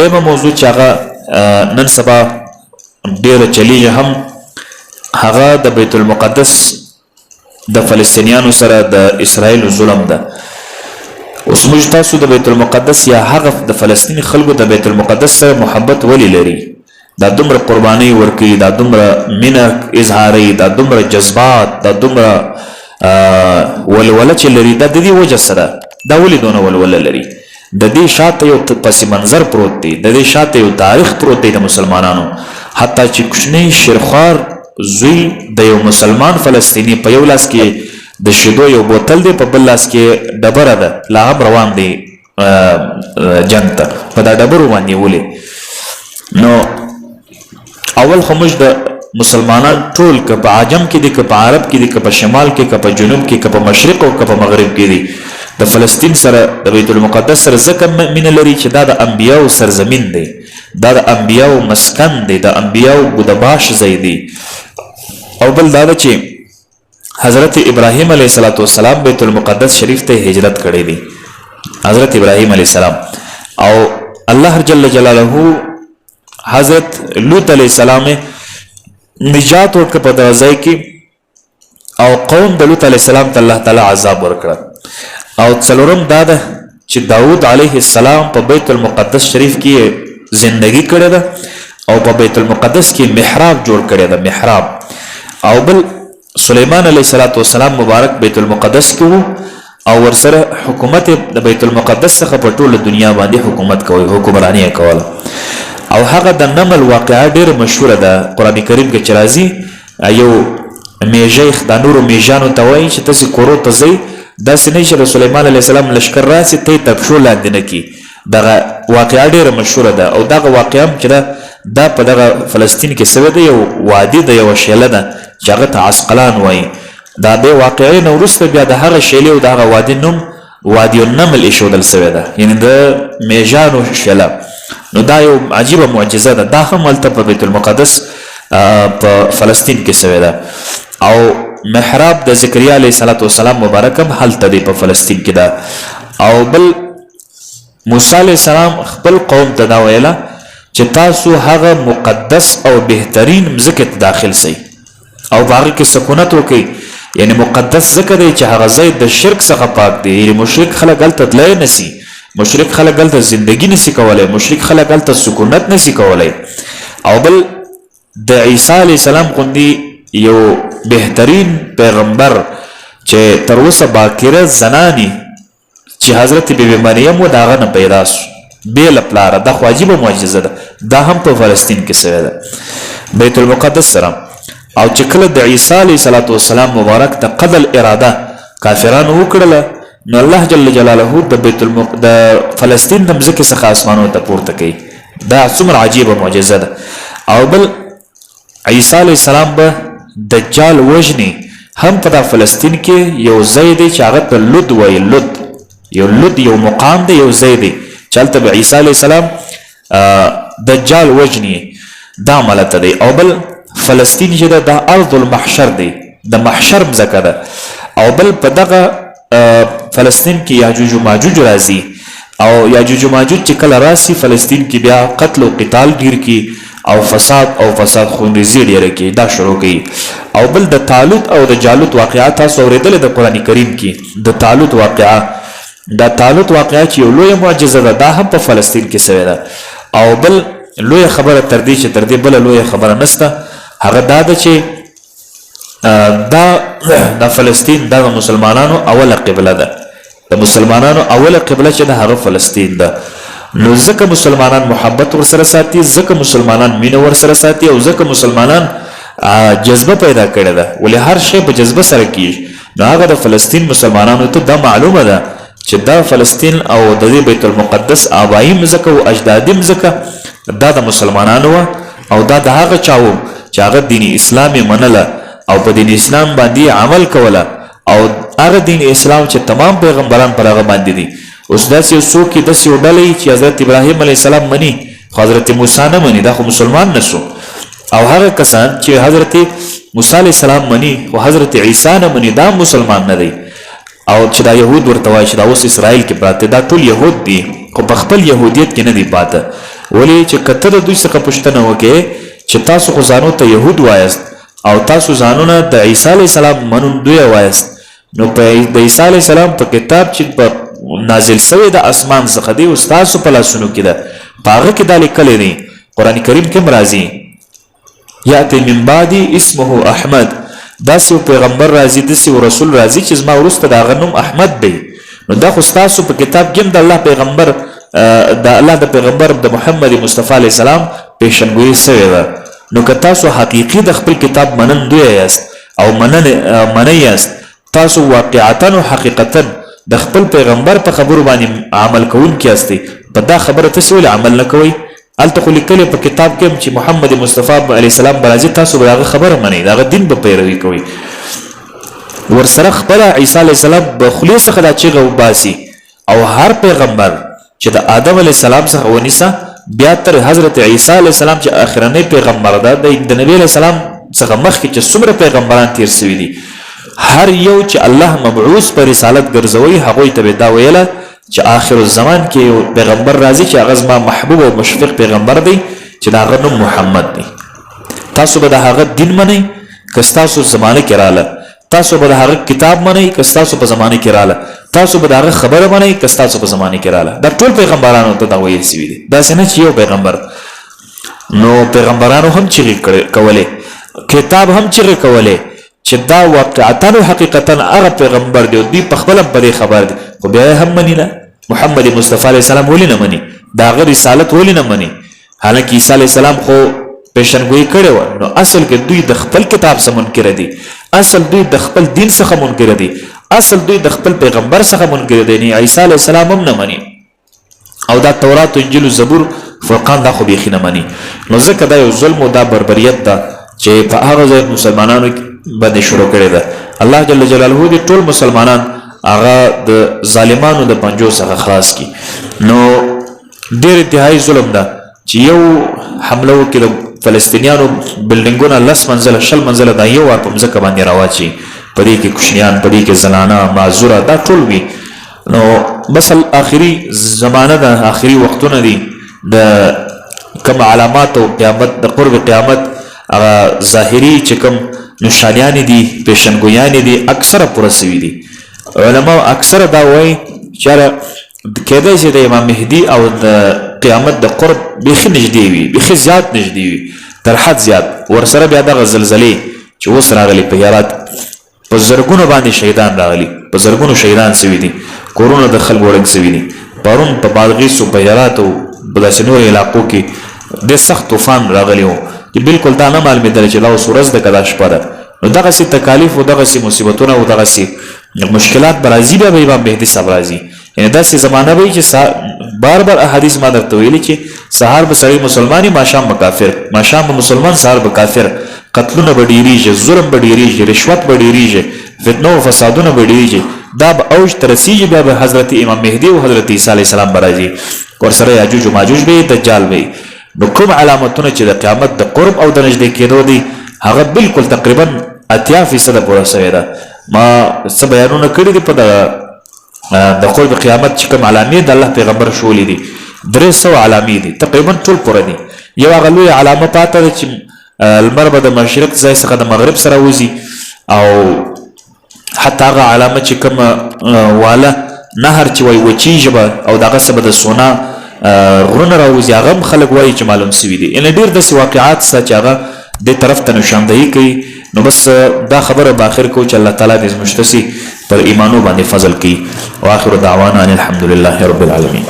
دویمه موضوع چې هغه نن سبا ډیره چلیږي هم هغه د بیت المقدس د فلسطینیانو سره د اسرائیل ظلم ده. اوس موږ تاسو د بیت المقدس یا هغه د فلسطین خلکو د بیت المقدس سره محبت ولی لري؟ دا دومره قرباني ورکوي، دا دومره مینه اظهاري، دا دومره جذبات، دا دومره ولوله چې لري، دا د دې وجه سره دا ولې دونه ولوله لري؟ د دې شاته یو پس منظر پروت دی، د دې شاته یو تاریخ پروت دی د مسلمانانو. حتی چې کوچنی شیرخوار زوی د یو مسلمان فلسطینی په یو لاس کې د شیدو یو بوتل دی، په بل لاس کې ډبره ده، لا هم روان دی جنگ ته، په دا ډبرو باندې ولې. نو اول خو موږ د مسلمانان ټول که په عجم کې دي، که په عرب کې دي، که په شمال کې، که په جنوب کې، که په مشرق او که په مغرب کې دي، د فلسطین سره د بیت المقدس سره ځکه مینه لري چې دا د انبیاو سرزمین دی، دا د انبیاو مسکن دی، د انبیاو بودباش ځای دی. او بل دا ده چې حضرت ابراهیم علیه السلام بیت المقدس شریف ته هجرت کړی دی، حضرت ابراهیم علیه السلام. او الله جل جلاله حضرت لوط علیه السلام نجات ورکړه په دغه ځای کې، او قوم د لوط علیه السلام ته الله تعالی عذاب ورکړه. او څلورم دا ده چې داود علیه السلام په بیت المقدس شریف کې زندگی کړې ده، او په بیت المقدس کې محراب جوړ کړی ده، محراب. او بل سلیمان علیه السلام مبارک بیت المقدس کې وو، او ورسره حکومت د بیت المقدس څخه په ټوله دنیا باندې حکومت کوي، حکمرانی یې کوله. او هغه د نمل واقعه ډېره مشهوره ده قرآن کریم کې چې راځي، یو میژه د نورو میژانو ته وایي چې تاسې کورو ته ځئ، داسې نه چې د سلیمان علیه السلام لشکر راسي ته یې تر پښو لاندې نه کړي. دغه واقعه ډېره مشهوره ده. او دغه واقعه هم چې ده دا په دغه فلسطین کې سوی ده، یو وادي ده، یوه شیله ده چې هغه ته عسقلان وایي. دا د واقعې نه وروسته بیا د هغه شیلې او د هغه وادي نوم وادي النمل ایښودل سوی ده، یعنې د میژانو شیله. نو دا یو عجیبه معجزه ده، دا هم هلته په بیت المقدس په فلسطین کې سوی ده. او محراب د ذکریا علیه السلام مبارک هم هلته دی په فلسطین کې ده. او بل موسی علیه السلام خپل قوم ته دا ویله چې تاسو هغه مقدس او بهترین مځکې ته داخل سئ او په هغې کې سکونت وکئ. یعنی مقدس ځکه دی چې هغه ځای د شرک څخه پاک دی، یعنې مشرک خلک هلته تللی نسي، مشرک خلک هلته زندگی نسی کولی، مشرک خلک هلته سکونت نسی کولی. او بل د عیسی علیه السلام غوندې یو بهترین پیغمبر چې تر اوسه باکره زنانی چې حضرت بیبي مریم و د هغه نه پیدا سو بې له پلاره، دا خو عجیبه معجزه ده. دا هم په فلسطین کې سوی ده بیت المقدس سره. او چې کله د عیسی علیه السلام مبارک ته قتل اراده کافرانو وکړله، نو الله جل جلاله د فلسطین د مځکې څخه اسمانونو ته پورته کوي. دا څومره عجیبه معجزه ده. او بل عیسی علیه السلام به دجال وژني، هم په دا فلسطین کې یو ځای دی چې هغه ته لد وایي، لد یو مقام دی، یو ځای دی چې هلته به عیسی علیه السلام دجال وژني، دا ملته دی. او بل فلسطین چې ده دا ارض المحشر دی، د محشر مځکه ده. او بل په دغه فلسطین کې یاجوج و ماجوج راځي، او یاجوج و ماجوج چې کله راسي فلسطین کې بیا قتل و قتال ډیر کی، او فساد خونریزي ډیره کی، دا شروع کی. او بل د طالوت او د جالوت واقعات تاسو اورېدلې د قرآن کریم کې، د طالوت واقعه، دا طالوت واقعه چې یو لویه معجزه ده، دا هم په فلسطین کې سوی ده. او بل لویه خبره تر دې چې تر دې بله لویه خبره نسته، هغه دا ده چې دا فلسطین دا د مسلمانانو اوله قبله ده، د مسلمانانو اوله قبله چې ده هغه فلسطین ده. نو ځکه مسلمانان محبت ورسره ساتي، ځکه مسلمانان مینه ورسره ساتي، او ځکه مسلمانان جذبه پیدا کړې ده، ولې هر شی په جذبه سره کیږي. نو هغه د فلسطین مسلمانانو ته دا معلومه ده چې دا فلسطین او د دې بیت المقدس آبایی مځکه او اجدادي مځکه دا د مسلمانانو وه، او دا د هغه چا و چې هغه دین اسلام یې منله او په دین اسلام باندې عمل کوله، او هغه دین اسلام چې تمام پیغمبران پر هغه باندې دي. اوس داسې یو څوک یې داسې یو ډله چې حضرت ابراهیم علیه السلام مني خو حضرت موسی نه مني، دا خو مسلمان نه سو. او هغه کسان چې حضرت موسی علیه السلام مني خو حضرت عیسی نه مني، دا مسلمان نه دی. او چې دا یهود ورته وایي چې دا اوس اسرائیل کې پراته، دا ټول یهود دي خو په خپل یهودیت کې نه دي پاته. ولی چې کته د دوی څخه پوښتنه وکړي چې تاسو خو ځانو ته یهود وایست او تاسو ځانونه د عیسی علیه السلام منندوی وایست، نو د عیسی علیه السلام په کتاب چې نازل شوی د اسمان څخه دی اوس تاسو په لاسونو کې ده، په هغه کې دا لیکلی دی. قرآن کریم کې هم راځي یأتی من بعدی اسمه احمد، داسې یو پیغمبر راځي، داسې یو رسول راځي چې زما وروسته د هغه نوم احمد دی. نو دا خو ستاسو په کتاب کې هم د الله پیغمبر د پیغمبر د محمد مصطفی علیه السلام پیشنګویي سوې ده. نو که تاسو حقیقي د خپل کتاب منندوی یاست او منی یاست، تاسو واقعتا او حقیقتا د خپل پیغمبر په خبرو باندې عمل کوونکي یاستئ، په دا خبره تاسو ولې عمل نه کوئ؟ هلته خو لیکلي په کتاب کې هم چې محمد مصطفی علیه السلام به راځي، تاسو به د هغه خبره منئ، د هغه دین به پیروي کوئ. ورسره خپله عیسی علیه السلام به خولې څخه دا چیغه وباسي او هر پیغمبر چې د آدم علیه السلام څخه ونیسه بیا تر حضرت عیسی علیه السلام چې آخرنی پیغمبر ده، د نبی علیه السلام څخه مخکې چې څومره پیغمبران تیر سوي دي، هر یو چې الله مبعوث په رسالت ګرځوي هغوی ته به دا ویله چې آخر الزمان کې یو پیغمبر راځي چې هغه زما محبوب او مشفق پیغمبر دی چې د هغه نوم محمد دی. تاسو به د هغه دین منئ که ستاسو زمانه کې راله، تاسو به د هغه کتاب منئ که ستاسو په زمانه کې راله، تاسو به د هغه خبره منئ که ستاسو په زمانه کې راله. دا ټول پیغمبرانو ته دا ویل سوي دي، داسې نه چې یو پیغمبر. نو پیغمبرانو هم چیغې کولې، کتاب هم چیغې کولې چې دا واقعتا او حقیقتا هغه پیغمبر دی، دوی په خپله په دې خبر دي، خو بیا یې هم مني نه. محمد مصطفی علیه السلام ولې نه مني؟ د هغه رسالت ولې نه مني؟ حالانکه عیسی علیه السلام خو پیشنګویي کړې وه. نو اصل کې دوی د خپل کتاب څخه منکره دي، اصل دوی د خپل دین څخه منکره دي، اصل دوی د خپل پیغمبر څخه منکره دي. نه عیسی علیه السلام هم نه مني او دا تورات و انجیل و زبور فرقان دا خو بیخي نه مني. نو ځکه دا یو ظلم او دا بربریت ده چې په هغه ځای مسلمانانو باندې شروع کړې ده. الله جل جلاله دې ټول مسلمانان هغه د ظالمانو د پنجو څخه خلاص کړي. نو ډېر انتهایی ظلم ده چې یو حمله وکړي د فلسطینیانو بلډینګونه 10 منزله 20 منزله دا یو وار په مځکه باندې راواچي، په دې کې کوچنیان، په دې کې زنانه، معذوره، دا ټول وي. نو بس آخري زمانه ده، آخري وختونه دي، د کوم علامات او قیامت د قرب قیامت هغه ظاهري چې کوم نشانیان دي، پیشنګویان دي، اکثره پوره سوي دي. علماء اکثره دا وایي چې کېدای شي د امام مهدي او د قیامت د قرب بیخي نږدې وي، بیخي زیات نږدې وي، تر حد زیات. ورسره بیا دغه زلزلې چې اوس راغلي په هرات، په زرګونو باندې شهیدان راغلي، په زرګونو شهیدان سوي دي، کورونه د خلکو ړنګ سوي دي. پرون په بادغیس او په هرات او په داسې نورو علاقو کې ډېر سخت طوفان راغلی و چې بالکل دا نه معلومېدله چې دا اوس ورځ ده که دا شپه ده. نو دغسې تکالیف او دغسې مصیبتونه او دغسې مشکلات به راځي، بیا به امام مهدي صاحب راځي. یعنې داسې زمانه به وي چې بار بار احادیث ما درته ویلي چې سهار به سړی مسلمان ماښام به کافر، ماښام به مسلمان سهار به کافر. قتلونه به ډېرېږي، ظلم به ډېرېږي، رشوت به ډېرېږي، فتنه او فسادونه به ډېرېږي. دا به اوج ته رسېږي، بیا به حضرت امام مهدي او حضرت عیسی علیه السلام به راځي، ورسره یاجوج و ماجوج به دجال به. نو کوم علامتونه چې د قیامت د قرب او د نږدې کېدو دي هغه بالکل تقریبا 80% پوره سوې ده. ما څه بیانونه کړي دي په د قرب قیامت چې کوم علامې د الله پیغمبر ښولي دي، 300 علامې دي، تقریبا ټول پوره دي. یو هغه لویه علامه پاته ده چې لمر به د مشرق ځای څخه د مغرب سره وځي، او حتی هغه علامه چې کومه واله نهر چې وایي وچیږي به او دغه څه به د سونا غرونه راوځي، هغه هم خلک وایي چې معلوم سوي دي. یعنې ډېر داسې واقعات شته چې هغه دې طرف ته نشاندهي کوي. نو بس دا خبره به آخر کو چې الله تعالی دې زموږ تاسې پر ایمانو باندې فضل کوي. واخر دعوانا ان الحمد لله رب العالمین.